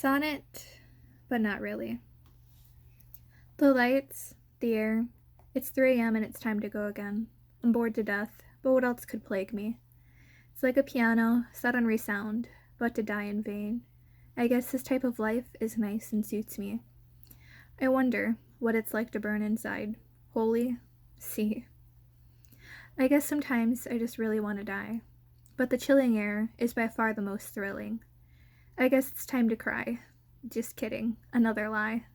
Sonnet, but not really. The lights, the air. It's 3 a.m. and it's time to go again. I'm bored to death, but what else could plague me? It's like a piano set on resound, but to die in vain. I guess this type of life is nice and suits me. I wonder what it's like to burn inside. Holy sea. I guess sometimes I just really want to die, but the chilling air is by far the most thrilling. I guess it's time to cry. Just kidding, another lie.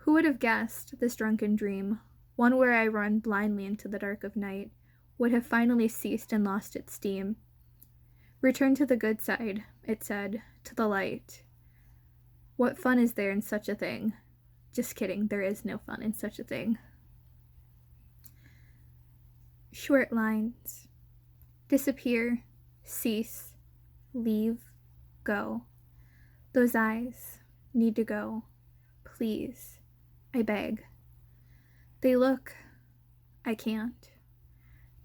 Who would have guessed this drunken dream, one where I run blindly into the dark of night, would have finally ceased and lost its steam? Return to the good side, it said, to the light. What fun is there in such a thing? Just kidding, there is no fun in such a thing. Short lines. Disappear, cease, leave, go. Those eyes need to go. Please, I beg. They look, I can't.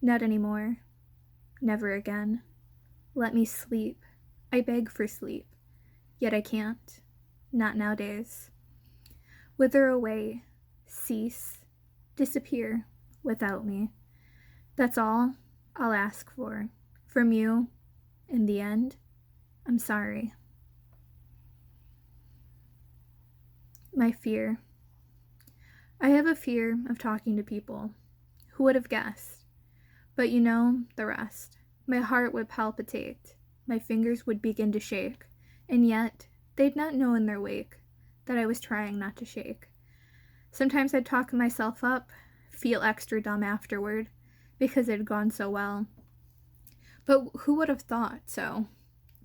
Not anymore. Never again. Let me sleep. I beg for sleep. Yet I can't. Not nowadays. Wither away. Cease. Disappear without me. That's all I'll ask for. From you, in the end, I'm sorry. My fear. I have a fear of talking to people. Who would have guessed? But you know the rest. My heart would palpitate. My fingers would begin to shake. And yet, they'd not know in their wake that I was trying not to shake. Sometimes I'd talk myself up, feel extra dumb afterward, because it had gone so well. But who would have thought so?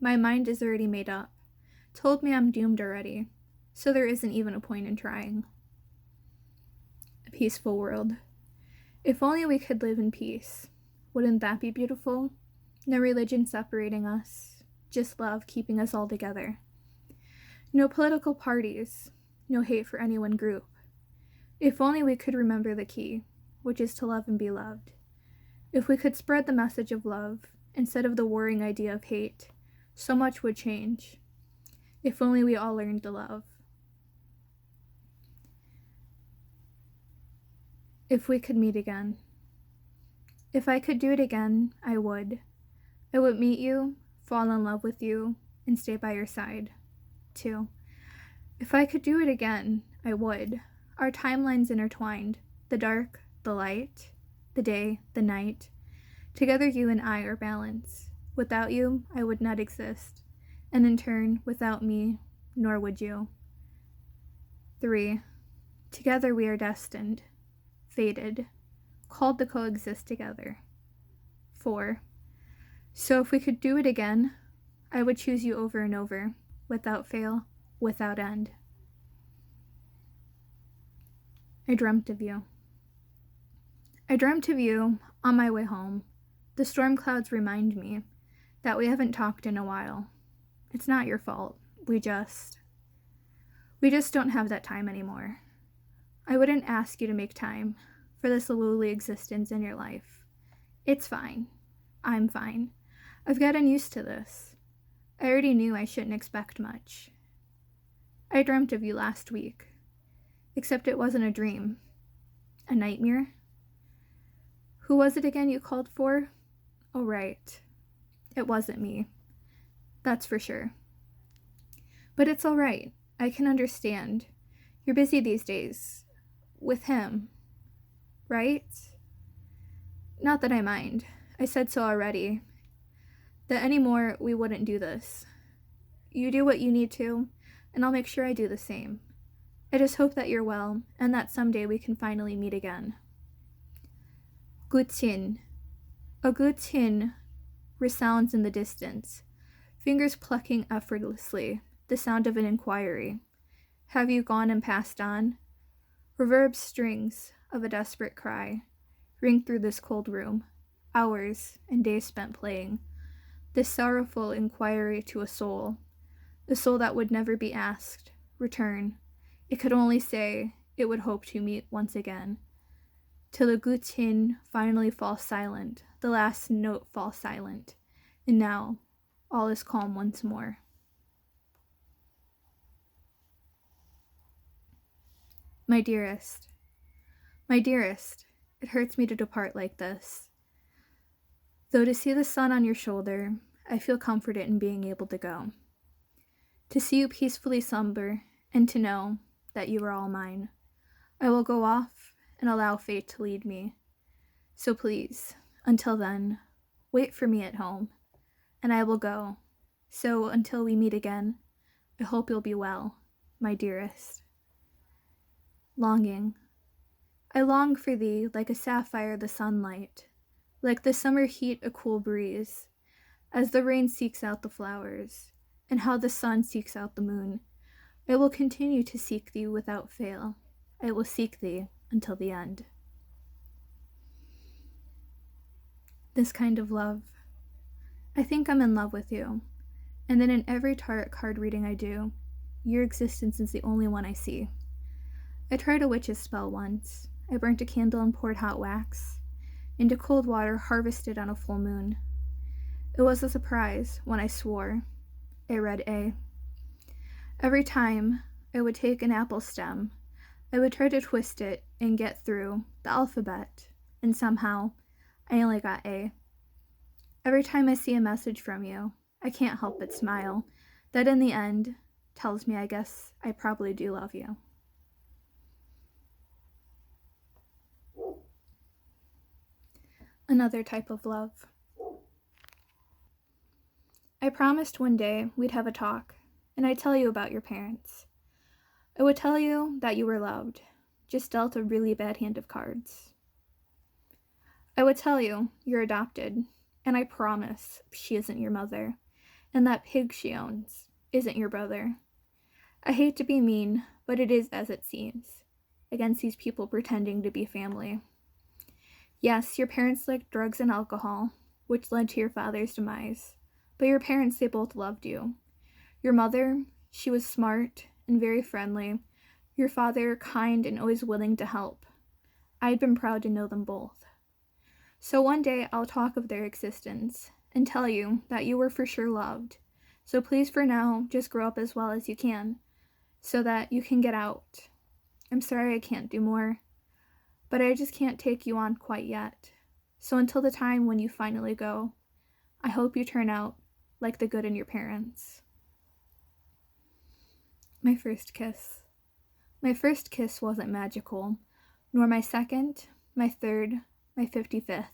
My mind is already made up. Told me I'm doomed already. So there isn't even a point in trying. A peaceful world. If only we could live in peace. Wouldn't that be beautiful? No religion separating us, just love keeping us all together. No political parties, no hate for any one group. If only we could remember the key, which is to love and be loved. If we could spread the message of love instead of the worrying idea of hate, so much would change. If only we all learned to love. If we could meet again. If I could do it again, I would. I would meet you, fall in love with you, and stay by your side, too. If I could do it again, I would. Our timelines intertwined, the dark, the light, the day, the night. Together you and I are balance. Without you, I would not exist. And in turn, without me, nor would you. 3. Together we are destined. Fated, called to coexist together. 4. So if we could do it again, I would choose you over and over, without fail, without end. I dreamt of you. I dreamt of you on my way home. The storm clouds remind me that we haven't talked in a while. It's not your fault. We just don't have that time anymore. I wouldn't ask you to make time for this lowly existence in your life. It's fine. I'm fine. I've gotten used to this. I already knew I shouldn't expect much. I dreamt of you last week. Except it wasn't a dream. A nightmare? Who was it again you called for? Oh, right. It wasn't me. That's for sure. But it's all right. I can understand. You're busy these days. With him. Right? Not that I mind. I said so already. That anymore we wouldn't do this. You do what you need to, and I'll make sure I do the same. I just hope that you're well, and that someday we can finally meet again. Gutin. A gutin resounds in the distance, fingers plucking effortlessly, the sound of an inquiry. Have you gone and passed on? Reverb strings of a desperate cry ring through this cold room, hours and days spent playing. This sorrowful inquiry to a soul that would never be asked, return. It could only say it would hope to meet once again. Till the gutin finally falls silent, the last note falls silent, and now all is calm once more. My dearest, it hurts me to depart like this. Though to see the sun on your shoulder, I feel comforted in being able to go. To see you peacefully slumber, and to know that you are all mine. I will go off and allow fate to lead me. So please, until then, wait for me at home, and I will go. So until we meet again, I hope you'll be well, my dearest. Longing. I long for thee like a sapphire the sunlight, like the summer heat a cool breeze, as the rain seeks out the flowers, and how the sun seeks out the moon. I will continue to seek thee without fail. I will seek thee until the end. This kind of love. I think I'm in love with you, and then in every tarot card reading I do, your existence is the only one I see. I tried a witch's spell once. I burnt a candle and poured hot wax into cold water harvested on a full moon. It was a surprise when I swore. I read A. Every time I would take an apple stem, I would try to twist it and get through the alphabet, and somehow I only got A. Every time I see a message from you, I can't help but smile. That in the end tells me I guess I probably do love you. Another type of love. I promised one day we'd have a talk, and I'd tell you about your parents. I would tell you that you were loved, just dealt a really bad hand of cards. I would tell you you're adopted, and I promise she isn't your mother, and that pig she owns isn't your brother. I hate to be mean, but it is as it seems, against these people pretending to be family. Yes, your parents liked drugs and alcohol, which led to your father's demise, but your parents, they both loved you. Your mother, she was smart and very friendly. Your father, kind and always willing to help. I'd been proud to know them both. So one day I'll talk of their existence and tell you that you were for sure loved. So please for now, just grow up as well as you can, so that you can get out. I'm sorry I can't do more, but I just can't take you on quite yet. So until the time when you finally go, I hope you turn out like the good in your parents. My first kiss. My first kiss wasn't magical, nor my second, my third, my 55th.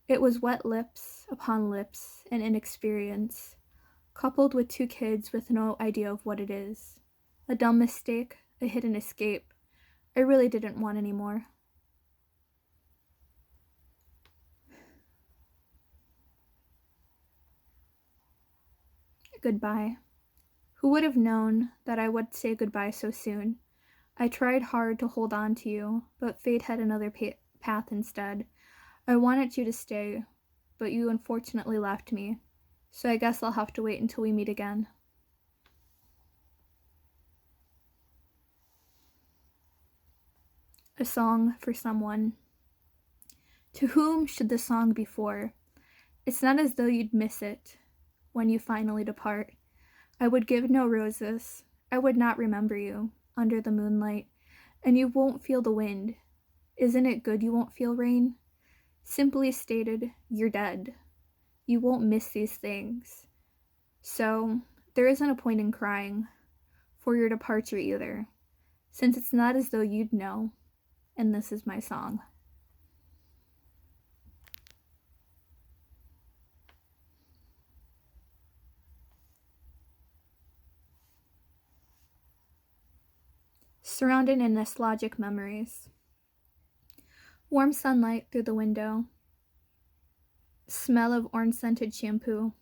It was wet lips upon lips and inexperience, coupled with 2 kids with no idea of what it is. A dumb mistake, a hidden escape. I really didn't want any more. Goodbye. Who would have known that I would say goodbye so soon? I tried hard to hold on to you, but fate had another path instead. I wanted you to stay, but you unfortunately left me, so I guess I'll have to wait until we meet again. A song for someone. To whom should the song be for? It's not as though you'd miss it when you finally depart. I would give no roses. I would not remember you under the moonlight, and you won't feel the wind. Isn't it good you won't feel rain? Simply stated, you're dead. You won't miss these things. So, there isn't a point in crying for your departure either, since it's not as though you'd know, and this is my song. Surrounded in nostalgic memories. Warm sunlight through the window. Smell of orange-scented shampoo.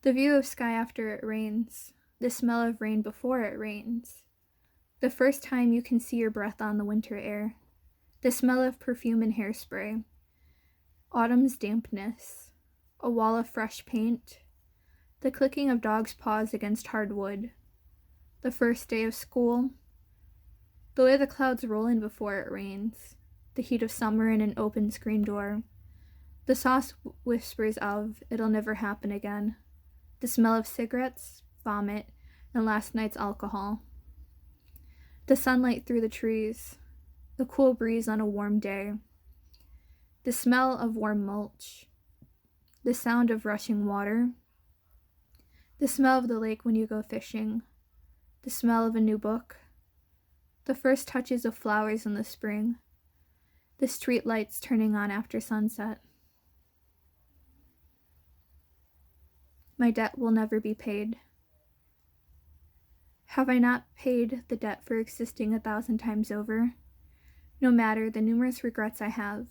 The view of sky after it rains. The smell of rain before it rains. The first time you can see your breath on the winter air. The smell of perfume and hairspray. Autumn's dampness. A wall of fresh paint. The clicking of dogs' paws against hardwood. The first day of school. The way the clouds roll in before it rains. The heat of summer in an open screen door. The soft whispers of, it'll never happen again. The smell of cigarettes, vomit, and last night's alcohol. The sunlight through the trees, the cool breeze on a warm day, the smell of warm mulch, the sound of rushing water, the smell of the lake when you go fishing, the smell of a new book, the first touches of flowers in the spring, the street lights turning on after sunset. My debt will never be paid. Have I not paid the debt for existing 1,000 times over? No matter the numerous regrets I have,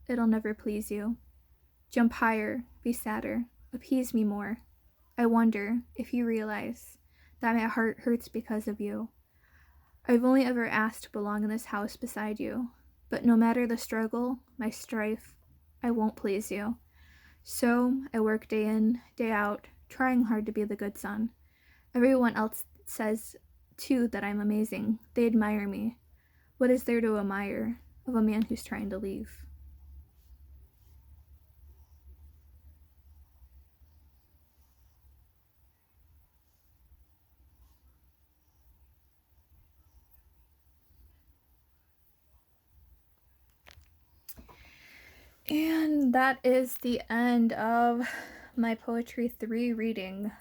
it'll never please you. Jump higher, be sadder, appease me more. I wonder if you realize that my heart hurts because of you. I've only ever asked to belong in this house beside you, but no matter the struggle, my strife, I won't please you. So I work day in, day out, trying hard to be the good son. Everyone else says, too, that I'm amazing. They admire me. What is there to admire of a man who's trying to leave? And that is the end of my Poetry 3 reading.